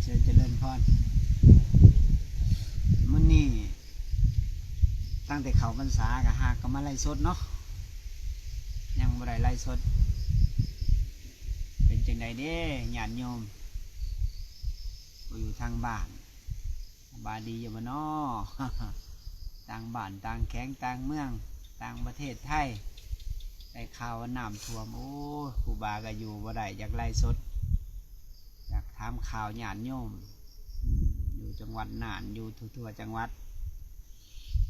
ชิญเจริญพรมื้อนี้ตั้งแต่เขาพรรษาก็หากก็มาไล่สดเนาะยังบ่ได้ไล่สดเป็นจังไดเด้ญาติโยมอยู่ทางบ้านสบายดีอยู่บ่น้อ ต่างบ้านต่างแข้งต่างเมืองต่างประเทศไทยได้ข่าวว่าน้ำท่วมโอ้ครูบาก็อยู่บ่ได้อยากไล่สดอยากถามข่าวญาติโยมอยู่จังหวัดน่านอยู่ทั่วจังหวัด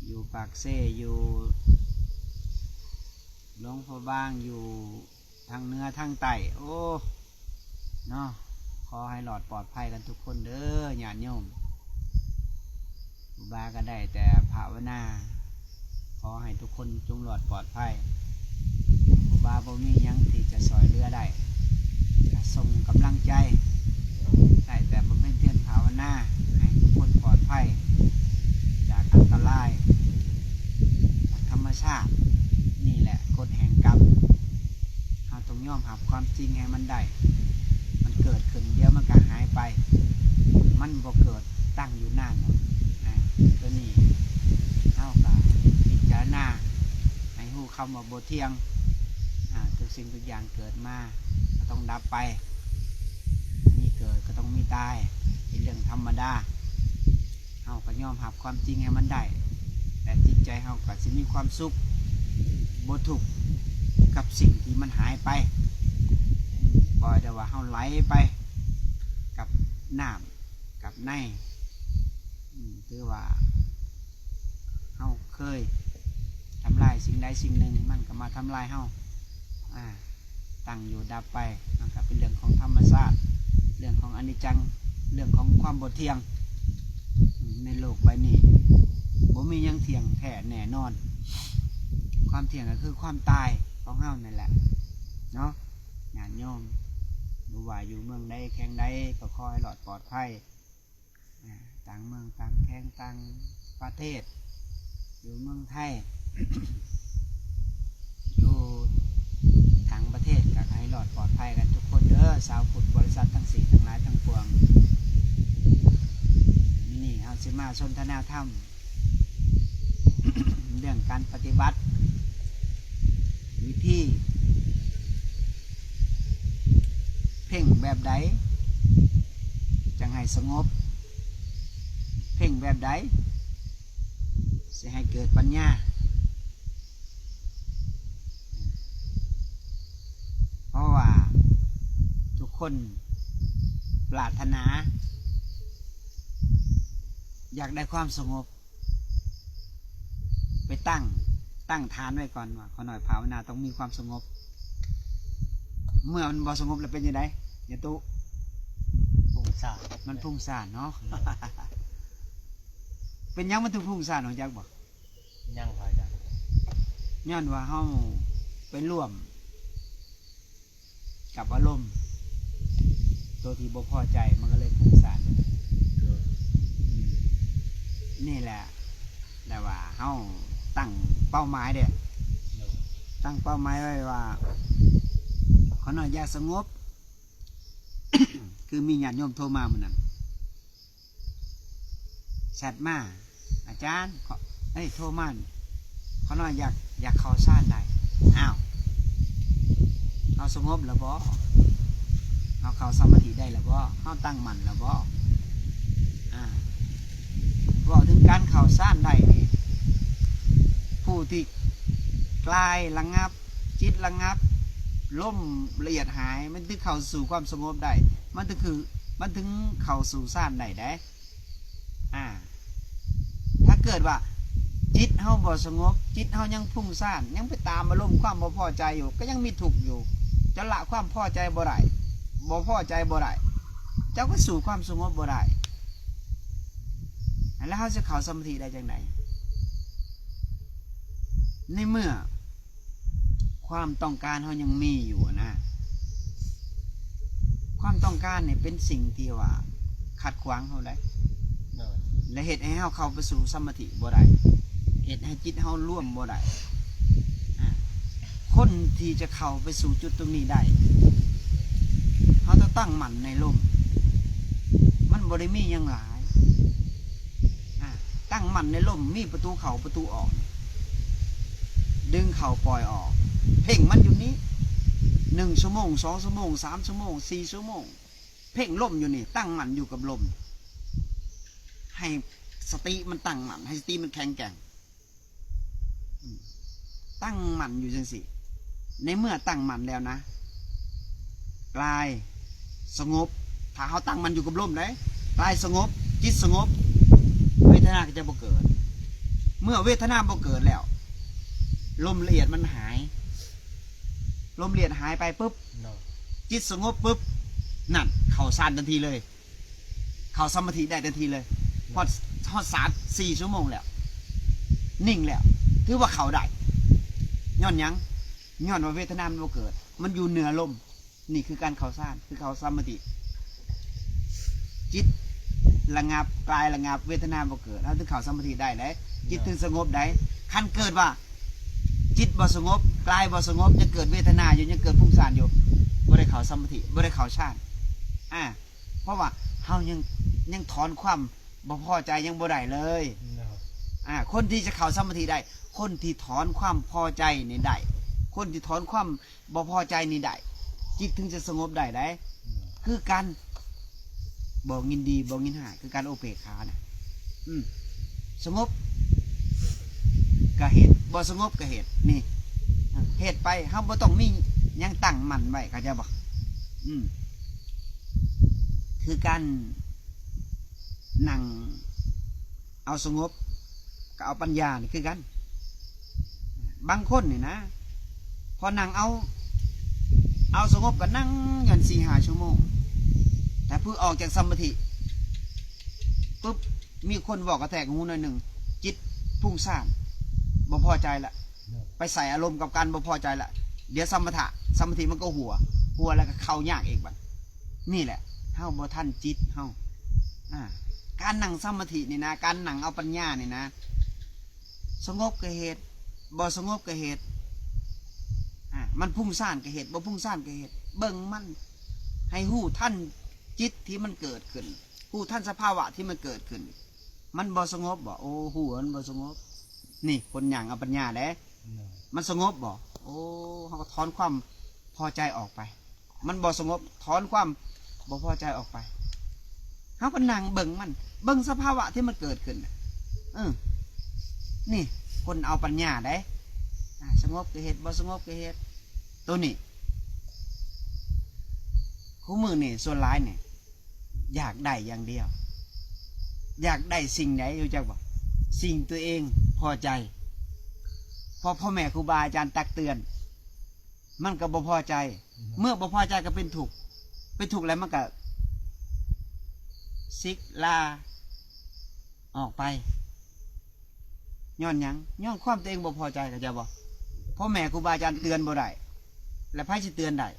อยู่ปากเซ่อยู่หลวงพ่อบางอยู่ทางเหนือทางใต้โอ้เนาะขอให้หลอดปลอดภัยกันทุกคนเด้อญาติโยมครูบาก็ได้แต่ภาวนาขอให้ทุกคนจงหลอดปลอดภัยครูบาบ่มีหยังที่จะสอยเรือได้ส่งกำลังใจได้แต่บ่เป็นเพียงภาวนาให้ทุกคนปลอดภัยจากอันตรายจากธรรมชาตินี่แหละกฎแห่งกรรมเราต้องยอมรับความจริงให้มันได้มันเกิดขึ้นเดียวมันก็หายไปมันบ่เกิดตั้งอยู่นานตัวนี้เท่ากับพิจารณาให้รู้คำว่าบ่เที่ยงทุกสิ่งทุกอย่างเกิดมาก็ต้องดับไปมีเกิดก็ต้องมีตายเป็นเรื่องธรรมดาเฮาก็ยอมรับความจริงให้มันได้แต่จิตใจเฮาก็สิมีความสุขบ่ทุกข์กับสิ่งที่มันหายไปปล่อยแต่ว่าเฮาไหลไปกับน้ำกับในคือว่าเฮาเคยทำลายสิ่งใดสิ่งหนึ่งมันก็มาทำลายเฮาตั้งอยู่ดับไปมันก็เป็นเรื่องของธรรมชาติเรื่องของอนิจจังเรื่องของความบ่เที่ยงในโลกใบนี้บ่มียังเที่ยงแท้แน่นอนความเที่ยงก็คือความตายของเฮานั่นแหละเนาะญาติโยมบ่ว่าอยู่เมืองใดแห่งใดก็ขอให้หลอดปลอดภัยต่างเมืองต่างแห่งต่างประเทศอยู่เมืองไทย อยู่ต่างประเทศก็ให้หลอดปลอดภัยกันทุกคนเด้อชาวพุทธบริษัททั้ง4ทั้งหลายทั้งปวงนี่เอาสิมาสนทนาธรรม เรื่องการปฏิบัติวิธีเพ่งแบบใดจังให้สงบเพ่งแบบใดจะให้เกิดปัญญาเพราะว่าทุกคนปรารถนาอยากได้ความสงบไปตั้งฐานไว้ก่อนว่าขอหน่อยภาวนาต้องมีความสงบเมื่อมันบ่สงบแล้วเป็นยังไงอย่าตุพุ่งซ่านมันพุ่งซ่านเนาะ เป็นยังมันถึงพุ่งซ่านของจักบอกยังพอใจย้อนว่าเฮาไปร่วมกับอารมณ์ตัวที่บ่พอใจมันก็เลยพุ่งซ่านนี่แหละแต่ว่าเฮาตั้งเป้าหมายเด้ตั้งเป้าหมายไว้ว่าขอหน่อยอยากสงบ คือมีญาติโยมโทรมาเหมือนนั้นแชทมาอาจารย์โทรมาขอหน่อยอยากเข้าซ่านได้อ้าวเราสงบแล้วบ่เราเข้าสมาธิได้แล้วบ่เราตั้งมั่นแล้วบ่บอกถึงการเข้าซ่านได้นี่ผู้ที่คลายระงับจิตระงับล่มละเอียดหายมันถึงเข้าสู่ความสงบได้มันถึงเข้าสู่ซ่านได้ถ้าเกิดว่าจิตเฮาบ่สงบจิตเฮายังพุ่งซ่านยังไปตามอารมณ์ความบ่พอใจอยู่ก็ยังมีทุกข์อยู่จะละความพอใจบ่ได้บ่พอใจบ่ได้เจ้าก็สู่ความสงบบ่ได้แล้วเฮาจะเข้าสมาธิได้จังไดในเมื่อความต้องการเฮายังมีอยู่นะความต้องการเนี่ยเป็นสิ่งที่ว่าขัดขวางเฮาได้และเหตุให้เฮาเข้าไปสู่สมาธิบ่ได้เหตุให้จิตเฮาร่วมบ่ได้คนที่จะเข้าไปสู่จุดตรงนี้ได้เฮาต้องตั้งมั่นในลมมัน บ่ได้มีหยังหลายตั้งมั่นในลมมีประตูเข้าประตูออกดึงเข้าปล่อยออกเพ่งมันอยู่นี้1 ชั่วโมง2 ชั่วโมง3 ชั่วโมง4 ชั่วโมงเพ่งลมอยู่นี่ตั้งมั่นอยู่กับลมให้สติมันตั้งมั่นให้สติมันแข็งแกร่งตั้งมั่นอยู่จังสิในเมื่อตั้งมั่นแล้วนะกายสงบถ้าเขาตั้งมันอยู่กับลมเลยกายสงบจิตสงบเวทนาก็จะบ่เกิดเมื่อเวทนาบ่เกิดแล้วลมละเอียดมันหายลมละเอียดหายไปปุ๊บจิตสงบปุ๊บนั่นเข้าฌานทันทีเลยเข้าสมาธิได้ทันทีเลยพอ3-4 ชั่วโมงแล้วนิ่งแล้วถือว่าเข้าได้ย้อนยังย้อนว่าเวทนามันบ่เกิดมันอยู่เหนือลมนี่คือการเข้าฌานคือเข้าสมาธิจิตระงับกายระงับเวทนาบ่เกิดแล้วถึงเข้าสมาธิได้เลยจิตถึงสงบได้คันเกิดว่าจิตบ่สงบกายบ่สงบยังเกิดเวทนาอยู่ยังเกิดฟุ้งซ่านอยู่บ่ได้เข้าสมาธิบ่ได้เข้าฌานเพราะว่าเฮายังถอนความบ่พอใจยังบ่ได้เลยคนที่จะเข้าสมาธิได้คนที่ถอนความพอใจนี่ได้คนที่ถอนความบ่พอใจนี่ได้จิตถึงจะสงบได้คือการบ่ยินดีบ่ยินหายคือการโอเปขานะสงบก็เหตุบ่สงบก็เหตุนี่เหตุไปเฮาบ่ต้องมียังตั้งมั่นไว้เข้าใจบ่คือการนั่งเอาสงบกับเอาปัญญานี่คือกันบางคนนี่นะพอนั่งเอาสงบก็นั่งยัน4-5 ชั่วโมงแต่เพื่อออกจากสมาธิปุ๊บมีคนบอกกระแทกหูหน่อยหนึ่งจิตพุ่งซ่านบ่พอใจละไปใส่อารมณ์กับการบ่พอใจละเดี๋ยวสมาธิมันก็หัวแล้วก็เข้ายากเองบัดนี่แหละเฮาบ่ทันจิตเฮาการนั่งสมาธินี่นะการนั่งเอาปัญญานี่นะสงบก็เหตุบ่สงบก็เหตุมันพุ่งซ่านก็เหตุบ่พุ่งซ่านก็เหตุเบิ่งมันให้ฮู้ท่านจิตที่มันเกิดขึ้นฮู้ท่านสภาวะที่มันเกิดขึ้นมันบ่สงบบ่โอ้ฮู้มันบ่สงบนี่คนอย่างเอาปัญญาแหละมันสงบบ่โอ้เฮาก็ถอนความพอใจออกไปมันบ่สงบถอนความบ่พอใจออกไปเฮาก็นั่งเบิ่งมันเบิ่งสภาวะที่มันเกิดขึ้นนี่คนเอาปัญญาได้สงบก็เหตุบ่สงบก็เหตุตัวนี้คู่มือนี่ส่วนร้ายเนี่ยอยากได้อย่างเดียวอยากได้สิ่งไหนรู้จักบ่สิ่งตัวเองพอใจพอพ่อแม่ครูบาอาจารย์ตักเตือนมันก็บ่พอใจเมื่อบ่พอใจก็เป็นทุกข์แล้วมันก็ซิกลาออกไปย้อนหยังย้อนความตัวเองบ่พอใจก็จะบ่พ่อแม่ครูบาอาจารย์เตือนบ่ได้และไผสิเตือนได้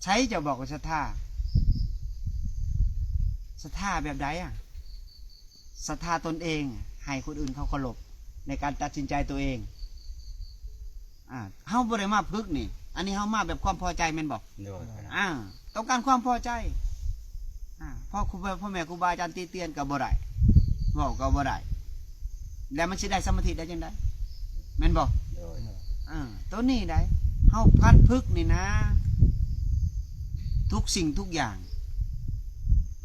ใช้จะบอกว่าศรัทธาแบบใดศรัทธาตนเองให้คนอื่นเขาเคารพในการตัดสินใจตัวเองเฮาบ่ได้มาพึกนี่อันนี้เฮามาแบบความพอใจแม่นบ่ต้องการความพอใจพ่อแม่ครูบาอาจารย์ตีเตียนก็บ่ได้เว้าก็บ่ได้แล้วมันสิได้สมาธิได้จังได๋แม่นบ่ตัวนี้ได้เฮาการพึกนี่นะทุกสิ่งทุกอย่าง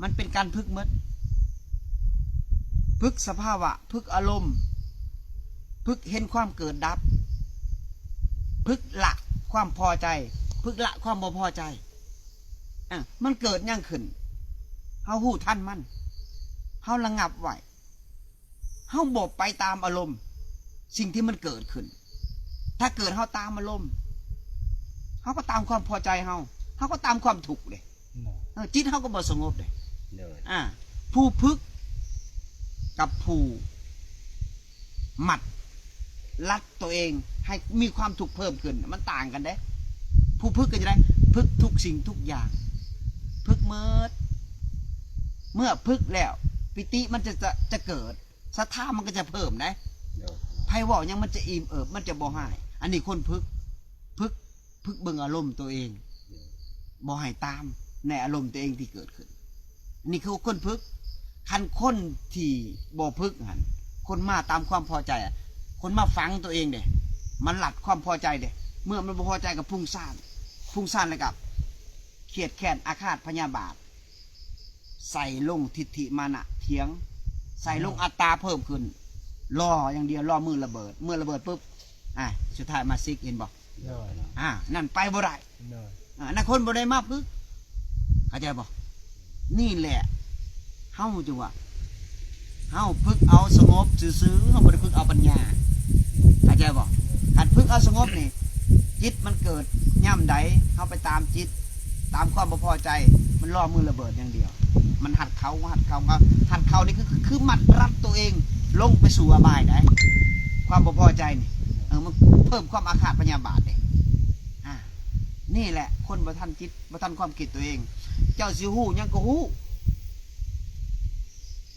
มันเป็นการพึกหมดพึกสภาวะพึกอารมณ์พึกเห็นความเกิดดับพึกละความพอใจพึกละความบ่พอใจมันเกิดยังขึ้นเฮาฮู้ทันมันเฮาระงับไว้เฮาบ่ไปตามอารมณ์สิ่งที่มันเกิดขึ้นถ้าเกิดเฮาตามอารมณ์เฮาก็ตามความพอใจเฮาก็ตามความทุกข์เลยจิตเฮาก็บ่สงบเลยผู้พึกกับผู้หมัดลัดตัวเองให้มีความทุกข์เพิ่มขึ้นมันต่างกันเด้ผู้พึกก็จะได้พึกทุกสิ่งทุกอย่างพึกเมื่อพึกแล้วปิติมันจะเกิดศรัทธามันก็จะเพิ่มนะไพ่ว่ายังมันจะอิ่มเอิบมันจะบ่หายอันนี้คนพึกเบิ่งอารมณ์ตัวเองบ่ให้ตามในอารมณ์ตัวเองที่เกิดขึ้น นี่คือคนพึกคันคนที่บ่พึกหันคนมาตามความพอใจอะคนมาฟังตัวเองเด้มันหลัดความพอใจเด้เมื่อมันบ่พอใจกับพุ่งซ่านเลยกับเครียดแค้นอาฆาตพยาบาทใส่ลงทิฏฐิมานะเถียงใส่ลงอัตตาเพิ่มขึ้นรออย่างเดียวรอมือระเบิดปุ๊บสุดท้ายมาซิกเห็นบ่ โดย นั่นไปบ่ได้ โดย นักคนบ่ได้มาพึกเข้าใจบ่นี่แหละเฮาจังว่าเฮาพึกเอาสงบซื่อๆเฮาบ่ได้พึกเอาปัญญาเข้าใจบ่คันพึกเอาสงบนี่จิตมันเกิดย่ำใดเฮาไปตามจิตตามความบ่พอใจมันรอมือระเบิดอย่างเดียวมันหัดเขานี่คือมัดรัดตัวเองลงไปสู่อบายได้ความบ่พอใจนี่มันเพิ่มความอาฆาตพยาบาทเด้นี่แหละคนบ่ทันจิตบ่ทันความคิดตัวเองเจ้าสิฮู้ยังก็ฮู้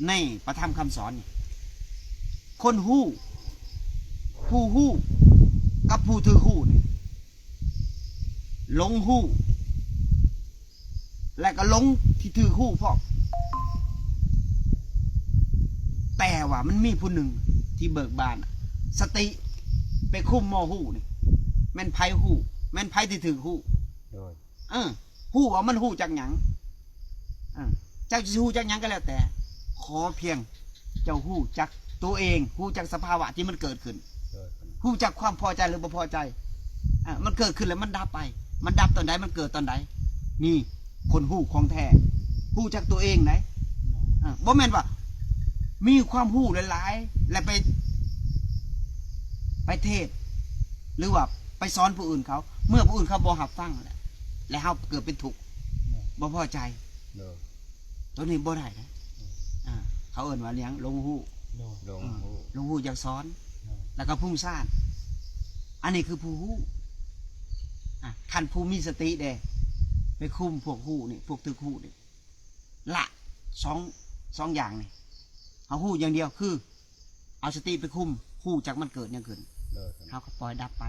ในประธรรมคำสอนนี่คนฮู้ผู้ฮู้กับผู้ถือฮู้นี่หลงฮู้และก็หลงที่ถือฮู้พร้อมแต่ว่ามันมีผู้หนึ่งที่เบิกบานสติไปคุมมอฮู้นี่แม่นไผฮู้แม่นไผที่ถือฮู้โดย ฮู้ว่ามันฮู้จักหยังเจ้าจะฮู้จักหยังก็แล้วแต่ขอเพียงเจ้าฮู้จักตัวเองฮู้จักสภาวะที่มันเกิดขึ้นฮู้จักความพอใจหรือบ่พอใจมันเกิดขึ้นแล้วมันดับไปมันดับตอนใดมันเกิดตอนใดนี่คนฮู้ของแท้ฮู้จักตัวเองไหนบ่แม่นว่ามีความฮู้หลายๆและไปเทศหรือว่าไปสอนผู้อื่นเขาเมื่อผู้อื่นเขาบ่รับฟังแล้วเฮาเกิดเป็นทุกข์บ่พอใจตัวนี้บ่ได้นะเขาเอิ้นว่าเลี้ยงลงฮู้ลงฮู้อยากสอนแล้วก็พุ่งซ่านอันนี้คือผู้ฮู้คันผู้มีสติเด้ไปคุมพวกฮู้นี่พวกตึกฮู้นี่ละสองอย่างนี่เอาฮู้อย่างเดียวคือเอาสติไปคุมฮู้จักมันเกิดอย่างขึ้นเขาก็ปล่อยดับไป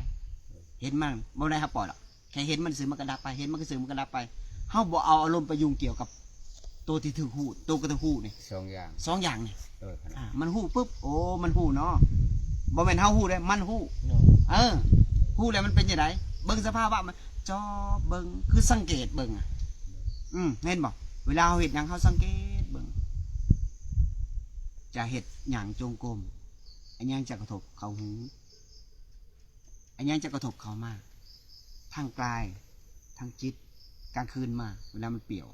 เห็นมันบ่ได้ครับปล่อยหรอกแค่เห็นมันสื่อมันก็ดับไปเห็นมันก็สื่อมันก็ดับไปเฮาบ่เอาอารมณ์ไปยุ่งเกี่ยวกับตัวที่ถือฮู้ตัวก็ถือฮู้นี่สองอย่างนี่มันฮู้ปุ๊บโอ้มันฮู้เนาะบ่แม่นเฮาฮู้ได้มันฮู้ฮู้แล้วมันเป็นจังไดเบิ่งสภาพว่ามันจอเบิ่งคือสังเกตเบิ่งเห็นบ่เวลาเฮาเฮ็ดหยังเฮาสังเกตเบิ่งจะเฮ็ดหยังจงกรมอันยังจะกระทบเข้าหูอันยังจะกระทบเข้ามาทางกายทางจิตกลางคืนมาเวลามันเปี่ยว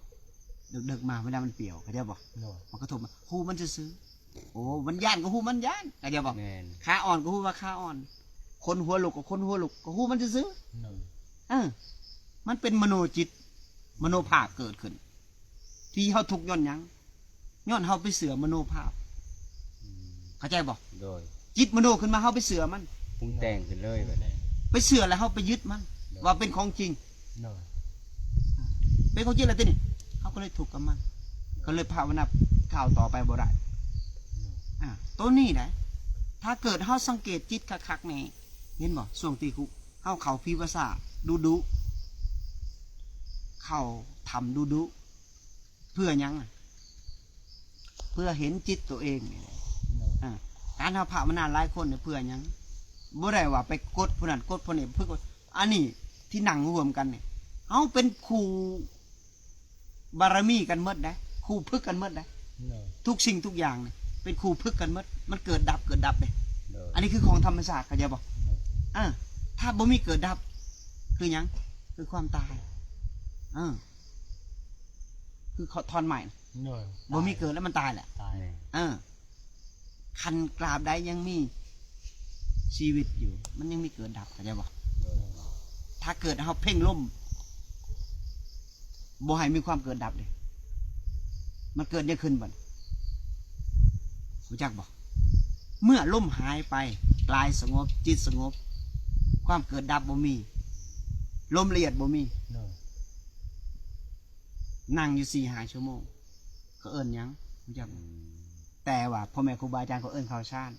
ดึกๆมาเวลามันเปี่ยวเข้าใจบ่มันกระทบมาหูมันซื่อโอ้มันย่านก็หูมันย่านเข้าใจบ่ขาอ่อนก็หูว่าขาอ่อนคนหัวลุกก็คนหัวลุกก็หูมันซื่อมันเป็นมโนจิตมโนภาพเกิดขึ้นที่เฮาทุกข์ย้อนหยังย้อนเฮาไปเสือมโนภาพเข้าใจบ่จิตมโนขึ้นมาเฮาไปเสือมันปรุงแต่งขึ้นเลยแบบนี้ ไปเสือแล้วเฮาไปยึดมันว่าเป็นของจริงเป็นของจริงแล้วทีนี้เฮาก็เลยถูกกับมันก็เลยภาวนาข่าวต่อไปบ่ได้ตัวนี้นะถ้าเกิดเฮาสังเกตจิตคักๆนี่เห็นบ่ช่วงตีคุเฮาเข้าพิวสาดุเข้าทำดุเพื่อหยังเพื่อเห็นจิตตัวเองนี่การเฮาภาวนาหลายคนเนี่ยเพื่อหยังบ่ได้ว่าไปกดผู้นั้นกดผู้นี้เพื่ออันนี้ที่นั่งรวมกันเนี่ยเฮาเป็นครูบารมีกันหมดนะครูพึกกันหมดนะทุกสิ่งทุกอย่างเนี่ยเป็นครูพึกกันหมดมันเกิดดับเลยอันนี้คือของธรรมชาติเข้าใจบ่ถ้าบ่มีเกิดดับคือหยังคือความตายคือทอนใหม่บ่มีเกิดแล้วมันตายแหละคันกราบใดยังมีชีวิตอยู่มันยังมีเกิดดับเข้าใจบ่ถ้าเกิดเฮาเพ่งล่มบ่ให้มีความเกิดดับเลยมันเกิดยังขึ้นบ่รู้จักบ่เมื่อล่มหายไปกายสงบจิตสงบความเกิดดับบ่มีลมละเอียดบ่มีนั่งอยู่4-5 ชั่วโมงก็เอิ้นหยังรู้จักแต่ว่าพ่อแม่ครูบาอาจารย์ก็เอิ้นข้าวชาน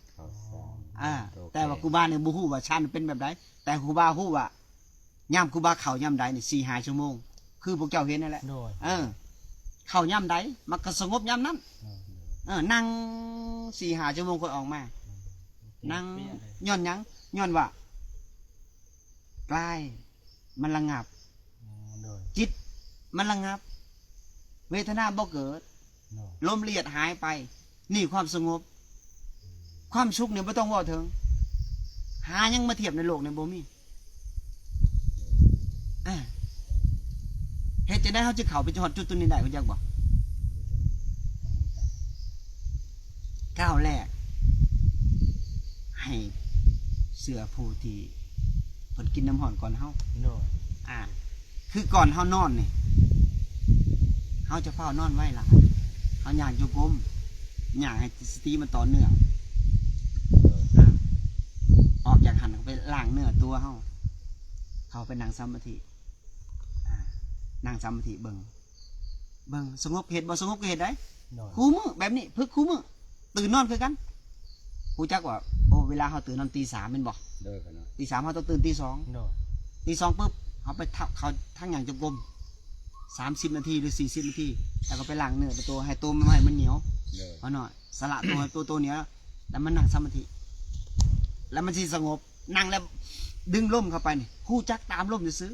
แต่ว่าครูบาเนี่ยบ่ฮู้ว่าชานเป็นแบบใดแต่ครูบาฮู้ว่ายามครูบาเข้ายามใดนี่4-5 ชั่วโมงคือพวกเจ้าเห็นนั่นแหละ เข้าย่ำใดมันก็สงบย่ำนั้นนั่ง4-5 ชั่วโมงค่อยออกมานั่งย้อนหยังย้อนว่ากายมันระงับจิตมันระงับเวทนาบ่เกิดลมเลียดหายไปนี่ความสงบความสุขเนี่ยไม่ต้องว่าถึงหายังมาเทียบในโลกในบ่มีเฮ็ดจะได้เขาจะเข้าไปจอดจุดตัวนี้ได้คุณจักบอกก้าวแรกให้เสือผู้ที่เพิ่นกินน้ำห่อนก่อนเฮาคือก่อนเฮานอนนี่เฮาจะเฝ้านอนไว้ล่ะเฮาย่างจุกมย่างให้สติมันต่อเนื่องออกจากหันไปล้างเนื้อตัวเฮาเข้าไปนั่งสมาธินั่งสมาธิเบิ่งสงบเฮ็ดบ่สงบก็เฮ็ดได้คู่มื้อแบบนี้พึกคู่มื้อตื่นนอนคือกันฮู้จักว่าโอ้เวลาเฮาตื่นนอนตี 3แม่นบ่ตี 3เฮาต้องตื่นตี 2ตี 2ปึ๊บเฮาไปเขาทั้งอย่างจงกรม30 นาทีหรือ40 นาทีแล้วก็ไปล้างเนื้อตัวให้ตัวมันให้มันเหนียวพอหน่อยสละตัวเหนียวแล้วมันนั่งสมาธิแล้วมันสิสงบนั่งแล้วดึงลมเข้าไปนี่ฮู้จักตามลมซื่อ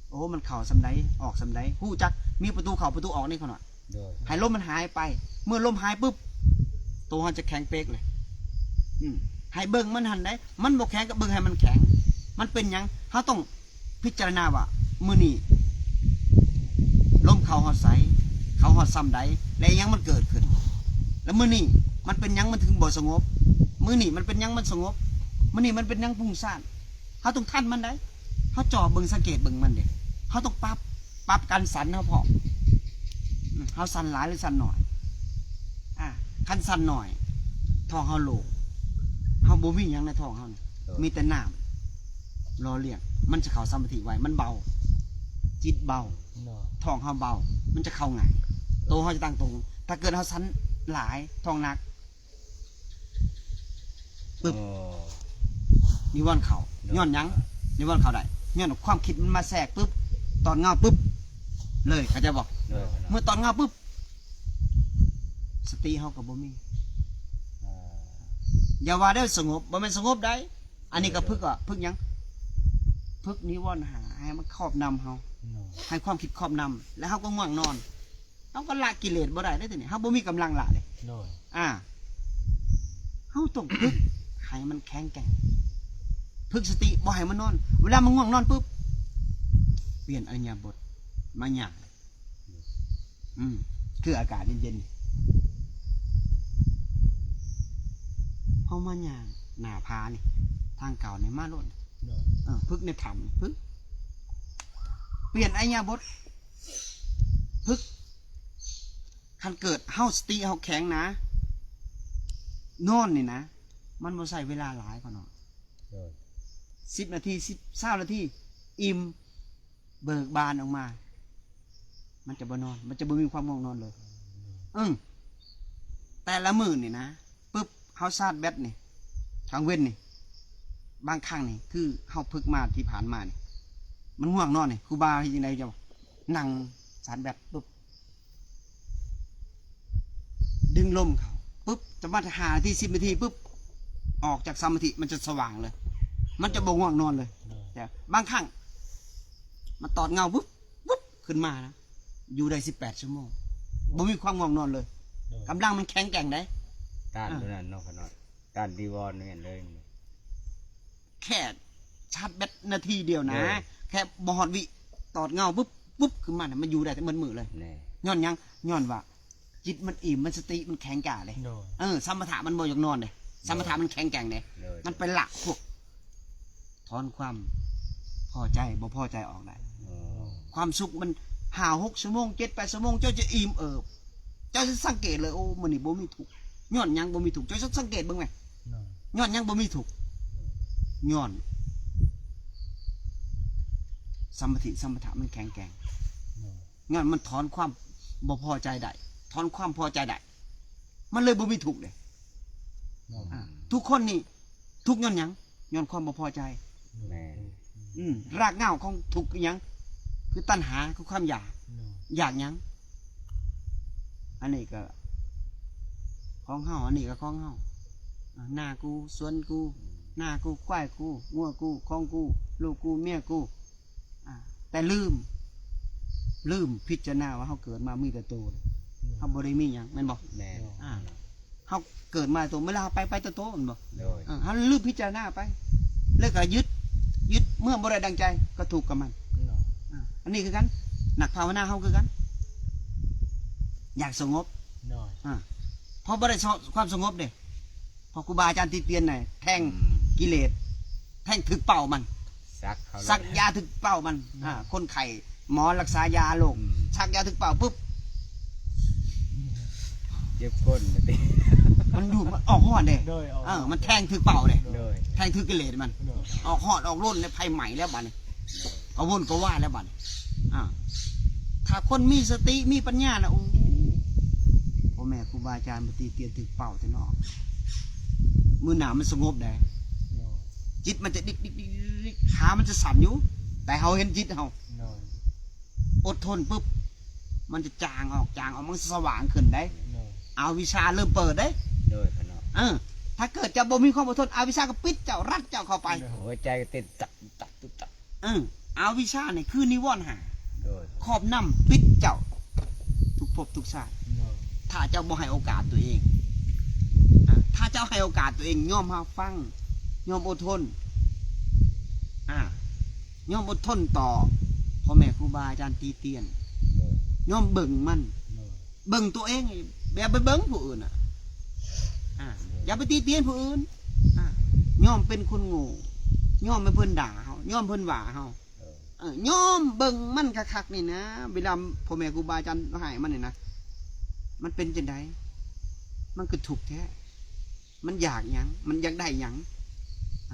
โอ้มันเข่าสำไดออกสำไดฮู้จักมีประตูเข่าประตูออกนี่เขาหน่อยให้ลมมันหายไปเมื่อลมหายปุ๊บตัวมันจะแข็งเป๊กเลยให้เบิ่งมันหันได้มันบ่แข็งก็เบิ่งให้มันแข็งมันเป็นหยังเขาต้องพิจารณาว่ามื้อนี้ลมเข้าฮอดไสเข้าฮอดซ้ำใดและยังมันเกิดขึ้นแล้วมื้อนี้มันเป็นหยังมันถึงบ่สงบมื้อนี้มันเป็นหยังมันสงบมื้อนี้มันเป็นหยังพุ่งซ่านเขาต้องทันมันได้เขาจ่อเบิ่งสังเกตเบิ่งมันเด้เขาต้องปรับการสั่นเขาพอเขาสั่นหลายหรือสั่นหน่อยคันสั่นหน่อยท้องเขาโล่งเขาบ่มีหยังในท้องเขาเนี่ยมีแต่น้ำรอเลี้ยงมันจะเข้าสมาธิไว้มันเบาจิตเบาท้องเขาเบามันจะเข้าง่ายตัวเขาจะตั้งตรงถ้าเกิดเขาสั่นหลายท้องหนักปึ๊บนิวรณ์เขาย้อนหยังนิวรณ์เขาได้ย้อนความคิดมันมาแทรกปึ๊บตอนเงาปึ๊บเลยเขาจะบอกเมื่อตอนเงาปึ๊บสติเขากับบ่มีอย่าว่าได้สงบบ่แม่นสงบได้อันนี้ก็พึกหยังพึกนิวรณ์หาให้มันครอบนำเขาให้ความคิดครอบนำแล้วเขาก็ง่วงนอนเขาก็ละกิเลสบ่ได้ทีนี้เขาบ่มีกำลังละเลยเขาต้องพึกให้มันแข็งแกร่งพึกสติบ่ให้มันนอนเวลามันง่วงนอนปุ๊บเปลี่ยนอริยบทมาหยาคืออากาศเย็นๆเขามาหยาหน้าผานี่ทางเก่าในมาโลดพึกในถ้ำพึกเปลี่ยนอริยบทพึกคันเกิดเฮาสติเฮาแข็งนะนอนนี่นะมันบ่ใช้เวลาหลายกว่าเนาะ10 นาที20 นาทีอิ่มเบิกบานออกมามันจะบ่นอนมันจะบ่มีความง่วงนอนเลยแต่ละมื้อนี่นะปึ๊บเฮาชาร์จแบตนี่ทางเว้นนี่บางครั้งนี่คือเฮาพึกมาที่ผ่านมานี่มันง่วงนอนนี่ครูบาเฮ็ดจังได๋จะนั่งชาร์จแบตปึ๊บดึงลมเข้าปึ๊บจะมา5 นาที10 นาทีปึ๊บออกจากสมาธิมันจะสว่างเลยมันจะบ่ง่วงนอนเลยแต่บางครั้งมันตอดเงาปุ๊บขึ้นมานะอยู่ได้18 ชั่วโมงบ่มีความง่วงนอนเลยกำลังมันแข็งแกร่งได้ต้านตัวนั้นเนาะขนาดต้านดีวอนนี่เลยแค่ชาร์จแบตนาทีเดียวนะแค่บ่ฮอดวิตอดเงาปุ๊บขึ้นมาเนี่ยมันอยู่ได้แต่มือเลยย้อนยังย้อนว่าจิตมันอิ่มมันสติมันแข็งกล้าเลยสมถะมันบ่อยากนอนเลยสมถะมันแข็งแกร่งเลยมันเป็นหลักพวกถอนความพอใจบ่พอใจออกได้ความสุขมัน5-6 ชั่วโมง7-8 ชั่วโมงเจ้าจะอิ่มเจ้าจะสังเกตเลยโอ้มื้อนี้บ่มีทุกข์ย้อนยังบ่มีทุกข์เจ้าจะสังเกตเบิ่งไหมย้อนยังบ่มีทุกข์ย้อนสมถะมันแข็งแกร่งย้อนมันถอนความบ่พอใจได้ถอนความพอใจได้มันเลยบ่มีทุกข์เลยทุกคนนี่ทุกข์ย้อนยังย้อนความบ่พอใจรากเหง้าของทุกข์ยังคือตัณหาคือความอยากหยัง อันนี้ก็ของเฮาอันนี้ก็ของเฮาหน้ากูสวนกูหน้ากูควายกูงัวกูของกูลูกกูเมียกูแต่ลืมพิจารณาว่าเฮาเกิดมามีแต่โตเฮาบ่ได้มีหยังแม่นบ่ แม่น เฮาเกิดมาตัวเวลาไปแต่โตแม่นบ่ โดย เฮาลืมพิจารณาไปแล้วก็ยึดเมื่อบ่ได้ดังใจก็ถูกกับมันอันนี้คือกันนักภาวนาเฮาคือกันอยากสงบพอบ่ได้ความสงบเด้พอครูบาอาจารย์ตีเตียนน่ะแทงกิเลสแทงถึกเป้ามัน ซักเขา สักยาถึกเป้ามันคนไข้หมอรักษายาโรคชักยาถึกเป้าปุ๊บ เจ็บก้นติ มันอยู่มันออกหอดเด้มันแทงถึกเป้าเด้ โดย แทงถึกกิเลสมันออกหอดออกร่นในภัยใหม่แล้วบัดนี้ก็วนก็ว่าแล้วบัดนี้ถ้าคนมีสติมีปัญญาน่ะโอ้พ่อแม่ครูบาอาจารย์มาตีเตียนถึกเป้าแต่นอกมือหนามันสงบได้จิตมันจะดิกขามันจะสั่นอยู่แต่เฮาเห็นจิตเฮาอดทนปุ๊บมันจะจางออกมันสว่างขึ้นได้เอาวิชาเริ่มเปิดได้ โดยขนาด ถ้าเกิดจะบ่มีความอดทนเอาวิชาก็ปิดเจ้ารัดเจ้าเข้าไป หัวใจก็เต้นตับตับตับ เอาวิชาเนี่ยคือนิวรณ์หา โดย ครอบนำปิดเจ้าทุกภพทุกชาติถ้าเจ้าบ่ให้โอกาสตัวเองถ้าเจ้าให้โอกาสตัวเองยอมหาฟังยอมอดทนยอมอดทนต่อพ่อแม่ครูบาอาจารย์ตีเตียนยอมเบิ่งมันเบิ่งตัวเองแบบไปเบิ่งผู้อื่นอย่าไปตีเตียนผู้อื่นยอมเป็นคนโง่ยอมไม่เพิ่นด่าเฮายอมเพิ่นว่าเฮายอมเบิ่งมันคักๆนี่นะเวลาพ่อแม่ครูบาอาจารย์ให้มันนี่นะมันเป็นจังไดมันคือถูกแท้มันอยากหยังมันอยากได้หยัง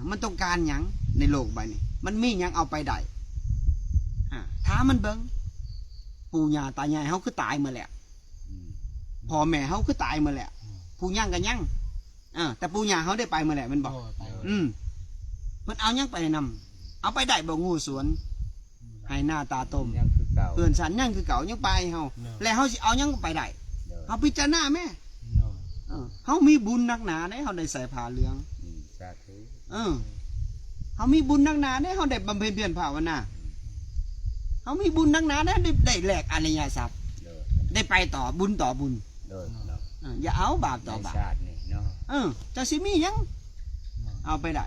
มันต้องการหยังในโลกใบนี้มันมีหยังเอาไปได้ถ้ามันเบิ่งปู่ย่าตายายเฮาคือตายมาแล้วพ่อแม่เฮาคือตายมาแล้วผู้ย่างก็ยังแต่ปู่ย่าเฮาได้ไปมาแล้วมันบอกมันเอายังไปนำเอาไปได้บ่งูสวนให้หน้าตาต้ม ยังคือเก่า เพื่อนสันยังคือเก่ายังไปเฮาแล้วเฮาสิเอายังไปได้เฮาพิจารณาแม่เฮามีบุญนักหนาได้เฮาได้ใส่ผ้าเหลือง สาธุ เฮามีบุญนักหนาได้เฮาได้บำเพ็ญเพียรภาวนาเฮามีบุญนักหนาได้แลกอริยทรัพย์ โดย ได้ไปต่อบุญต่อบุญ โดยเนาะ อย่าเอาบาปต่อบาป ในชาตินี่เนาะ จะสิมียังเอาไปได้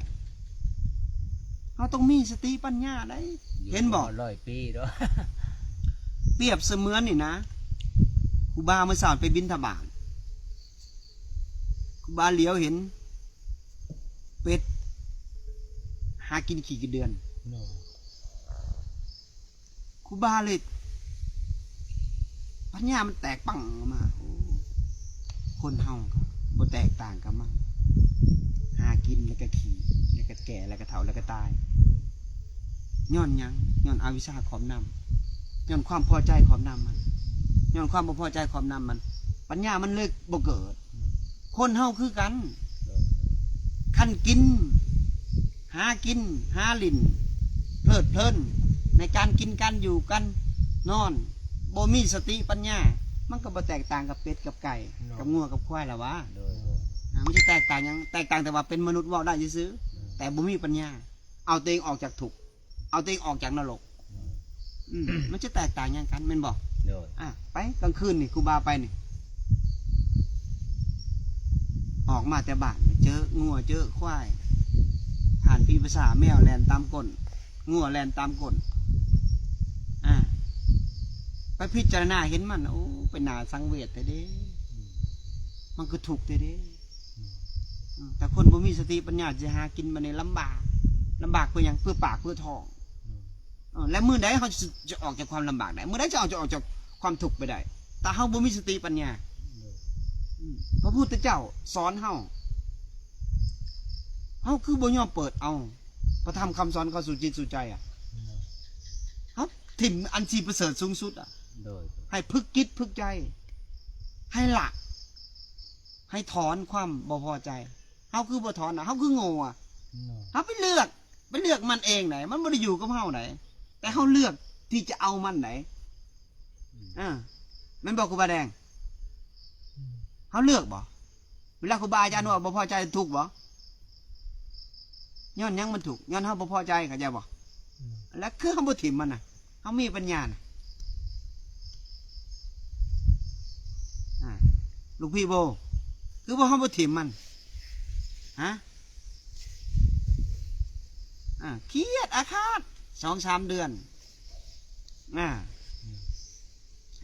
เฮาต้องมีสติปัญญาได้เห็นบ่ 100 ปีเนาะ เปรียบเสมือนนี่นะครูบาเมื่อสอนไปบิณฑบาตครูบาเหลียวเห็นเป็ดหากินขี่กี่เดือนครูบาเลยปัญญามันแตกปังออกมาโอ้คนเฮาบ่แตกต่างกันมั้งหากินแล้วก็ขี่แล้วก็แก่แล้วก็เฒ่าแล้วก็ตายย้อนหยังย้อนอวิชชาขอมนำย้อนความพอใจขอมนำมันย้อนความบ่พอใจขอมนำมัน ปัญญามันเลยบ่เกิด คนเฮาคือกันคันกินหากินหาลิ้นเพลิดเพลินในการกินกันอยู่กันนอนบ่มีสติปัญญามันก็บ่แตกต่างกับเป็ดกับไก่กับงัวกับควายล่ะวะ โดย มันจะแตกต่างหยังแตกต่างแต่ว่าเป็นมนุษย์เว้าได้ซื่อๆแต่บ่มีปัญญาเอาตัวเองออกจากทุกข์เอาตัวเองออกจากนรกมันจะแตกต่างหยังกันแม่นบ่ โดย ไปกลางคืนนี่ครูบาไปนี่ออกมาแต่บ้านเจองัวเจอควายผ่านปีภาษาแมวแลนตามก้นงัวแลนตามก้นไปพิจารณาเห็นมันโอ้เป็นนาสังเวชแต่เด้มันคือถูกแต่เด้แต่คนบ่มีสติปัญญาจะหากินมาในลำบากเพื่อหยังเพื่อปากเพื่อท้องและมื้อใดเขาจะออกจากความลำบากได้มื้อใดจะออกจากความทุกข์ไปได้แต่เฮาบ่มีสติปัญญาพระพุทธเจ้าสอนเฮาคือบ่ยอมเปิดเอาพระธรรมคำสอนเข้าสู่จิตสู่ใจเฮาถิ่มอันที่ประเสริฐสูงสุดโดย ให้พึกจิตพึกใจให้ละให้ถอนความบ่พอใจเฮาคือบ่ถอนเฮาคือโง่เฮาไปเลือกมันเองไหนมันบ่ได้อยู่กับเฮาไหนแต่เฮาเลือกที่จะเอามันไหนมันบอกครูบาแดง เฮาเลือกบ่เวลาครูบาอาจารย์ว่าบ่พอใจถูกบ่ย้อนหยังมันถูกย้อนเฮาบ่พอใจเข้าใจบ่แล้วคือเฮาบ่ถิ่มมันน่ะเฮามีปัญญาน่ะลูกพี่โบคือว่าเฮาบ่ถิ่มมันฮะเครียดอาฆาต 2-3 เดือน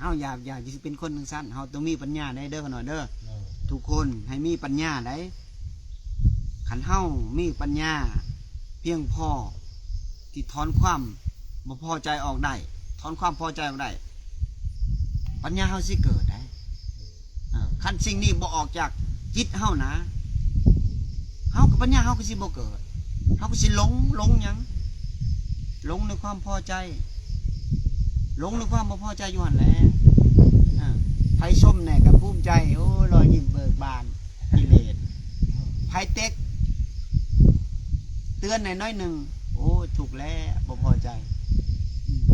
เฮาอย่าสิเป็นคนจังซั่นเฮาต้องมีปัญญาได้เด้อขน่อยเด้อทุกคนให้มีปัญญาได้คันเฮามีปัญญาเพียงพอที่ถอนความบ่พอใจออกได้ถอนความพอใจออกได้ปัญญาเฮาสิเกิดได้คันสิ่งนี้บ่ออกจากจิตเฮานะเฮากับปัญญาเฮาก็สิบ่เกิดเฮาก็สิหลงหยังหลงในความพอใจหลงในความบ่พอใจอยู่หั่นแหละไผชมแน่ก็ภูมิใจโอ้รอยยิ้มเบิกบานกิเลสไผเต็กเตือนหน่อยนึงโอ้ถูกแล้วบ่พอใจ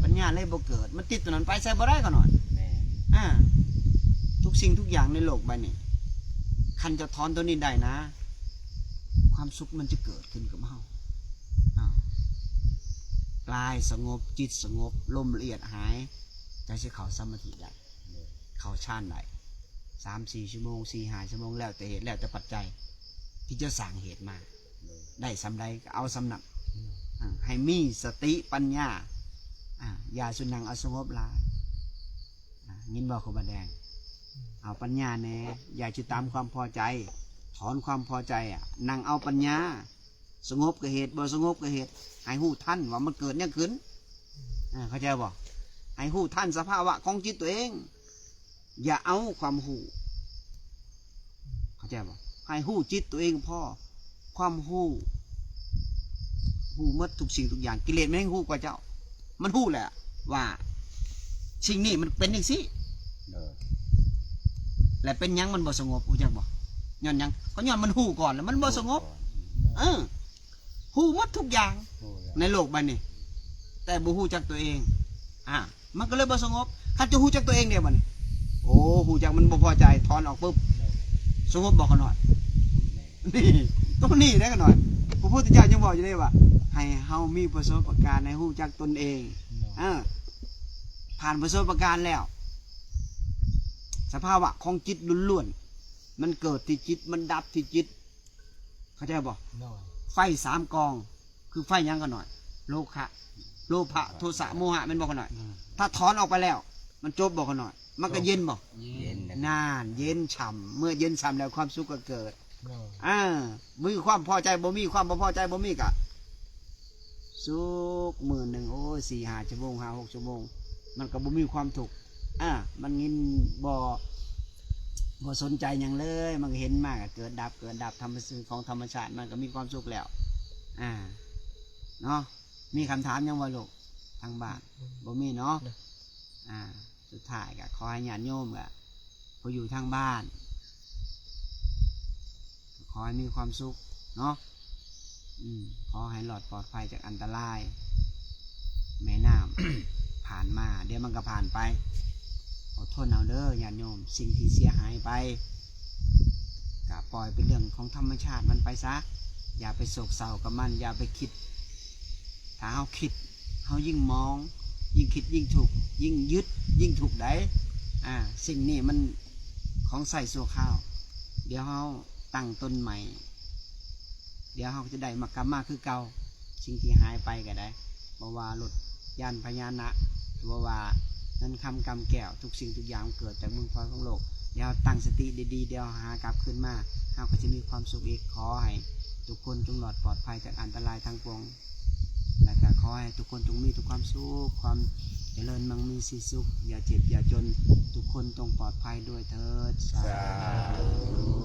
ปัญญาเลยบ่เกิดมันติดตัวนั้นไปใส่บ่ได้ก็หน่อยแม่ทุกสิ่งทุกอย่างในโลกใบนี้คันจะถอนตัวนี้ได้นะความสุขมันจะเกิดขึ้นกับเฮากายสงบจิตสงบลมละเอียดหายใจจะเข้าสมาธิได้เข้าฌานได้3-4 ชั่วโมง 4-5 ชั่วโมงแล้วแต่เหตุแล้วแต่ปัจจัยที่จะสร้างเหตุมาได้สำใดก็เอาสำนักให้มีสติปัญญาอย่าสุนังอสงบลายินบอกขบแดงเอาปัญญาแน่อย่าจะตามความพอใจถอนความพอใจนั่งเอาปัญญาสงบกับเหตุบ่สงบกับเหตุให้หู้ท่านว่ามันเกิดเนี่ยขึ้นเข้าใจบ่ให้หู้ท่านสภาวะของจิตตัวเองอย่าเอาความหู้เข้าใจบ่ให้หู้จิตตัวเองพ่อความหู้หมดทุกสิ่งทุกอย่างกิเลสไม่ให้หู้กว่าเจ้ามันหู้แหละว่าสิ่งนี้มันเป็นอย่างนี้และเป็นยังมันบ่สงบรู้จักบ่ย้อนยังก็ย้อนมันหู้ก่อนแล้วมันบ่สงบหู้หมดทุกอย่างในโลกใบนี้แต่บ่ฮู้จักตัวเองมันก็เลยบ่สงบคันจะฮู้จักตัวเองเดี๋ยวมันโอ้ฮู้จักมันบ่พอใจถอนออกปุ๊บสงบบ่ขน่อยนี่ต้องนี่ได้กันหน่อยพระพุทธเจ้ายังบอกอยู่เลยว่าให้เฮามีประสบการณ์ในฮู้จักตนเองผ่านประสบการณ์แล้วสภาวะของจิตล้วนๆมันเกิดที่จิตมันดับที่จิตเข้าใจบ่ไฟ3 กองคือไฟยังกันหน่อยโลภะโทสะโมหะมันบอกกันหน่อยถ้าถอนออกไปแล้วมันจบบอกกันหน่อยมันก็เย็นบ่นานเย็นฉ่ำเมื่อเย็นฉ่ำแล้วความสุขก็เกิดมีความพอใจบ่มีความบ่พอใจบ่มีกะสุขมื้อนึงโอ้4-5 ชั่วโมง 5-6 ชั่วโมงมันก็บ่มีความทุกข์มันยินบ่สนใจอย่างเลยมันเห็นมากเกิดดับธรรมชาติของธรรมชาติมันก็มีความสุขแล้วเนาะมีคำถามยังว่าลูกทางบ้านบ่มีเนาะสุดท้ายก็ขอให้ญาติโยมก็ผู้อยู่ทางบ้านขอให้มีความสุขเนาะขอให้หลอดปลอดภัยจากอันตรายแม่น้ำ ผ่านมาเดี๋ยวมันก็ผ่านไปขอโทษเอาเด้อญาติโยมสิ่งที่เสียหายไปก็ปล่อยเป็นเรื่องของธรรมชาติมันไปซะอย่าไปโศกเศร้ากับมันอย่าไปคิดถ้าเฮาคิดเฮายิ่งมองยิ่งคิดยิ่งถูกยิ่งยึดยิ่งถูกได้สิ่งนี้มันของใส่สัวข้าวเดี๋ยวเฮาตั้งต้นใหม่เดี๋ยวเฮาจะได้มากรรมมากคือเก่าสิ่งที่หายไปก็ได้บ่ว่าลดยานพญานะบ่ว่าเงินคำกำแก้วทุกสิ่งทุกอย่างเกิดจากเมืองพลอยของโลกเดี๋ยวตั้งสติดีๆเดี๋ยวหากลับขึ้นมาเฮาก็จะมีความสุขอีกขอให้ทุกคนจงหลอดปลอดภัยจากอันตรายทั้งปวงและก็ขอให้ทุกคนจงมีทุกความสุขความเจริญมั่งมีสีสุขอย่าเจ็บอย่าจนทุกคนต้องปลอดภัยด้วยเถิดสาธุ